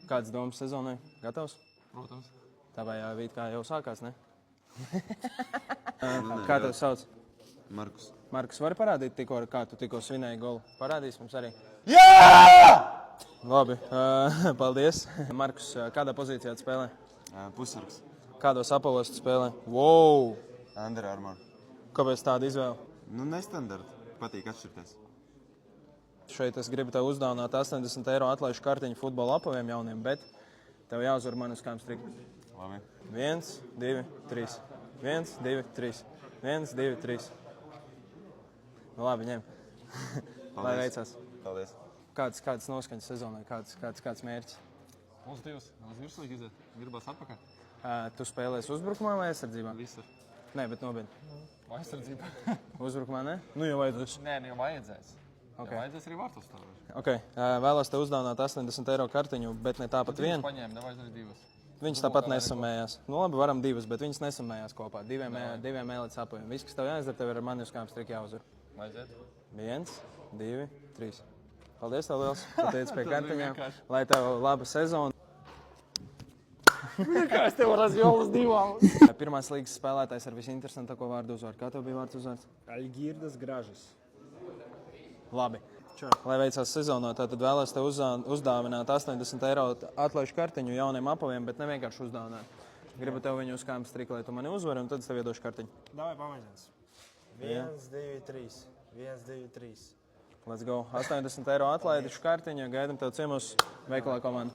Kāds domas sezonai? Gatavs? Protams. Tavējā vīt kā jau sākās, ne? Kā tev sauc? Markus. Markus, vari parādīt, kā tu tikko svinēji golu? Parādīs mums arī. Jā! Labi, paldies. Markus, kādā pozīcijā tu spēlē? Pussargs. Kādos apalos tu spēlē? Wow! Under Armour. Kāpēc tāda izvēle? Nestandarta. Patīk atšķirties. Šeit es gribu tev uzdāvināt 80 eiro atlaižu kartiņu futbola apaviem jauniem, bet tev jāuzvar mani uz kājām strikt. Labi. 1, 2, 3. 1, 2, 3. 1, 2, 3. Nu, labi, ņem. Lai veicās. Paldies. Kāds noskaņas sezonai? Kāds mērķis? Pozitīvs. Uz virslīgu iziet. Gribās atpakaļ. Tu spēlēsi uzbrukumā vai aizsardzībā? Visur. Nē, bet nopietni. Aizsardzībā. Uzbrukumā, ne? Nu, jau vajadzēs. Nē, nu jau vajadzēs. Ok. Jau vajadzēs arī vārtus stāvēt. Ok, vēlos tev uzdāvināt 80 eiro kartiņu, bet ne tāpat vienu. Paņēma, nevajag arī divas. Viņas tāpat nesamējās. Nu labi, varam divas, bet viņas nesamējās kopā. Diviem mēlītes apaviem. Viss, kas tev jāizdara, tev ir ar mani uz kājām strikt jāuzvar. Vajadzēt. 1, 2, 3. Paldies tev liels, ka teici pie Tas kartiņām. vienkārši. Lai tev laba sezona. Kā es tev varu uz divām? Pirmās līgas spēlētājs ar visinteresantāko vārdu uzvārdu. Kā tev bija vārds uzvārds? Algirdas Gražas. Labi. Lai veicās sezonā, tad vēlos tev uzdāvināt 80 eiro atlaižu kartiņu jauniem apaviem, bet ne vienkārši uzdāvināt. Gribu tev viņu uz kājām strikt, lai tu mani uzvari, un tad es tev iedošu kartiņu. Davai pamēģinās. 1, 2, 3. 1, 2, 3. Let's go. 80 eiro atlaižu kartiņu, gaidam tev ciemos veikalā komandu.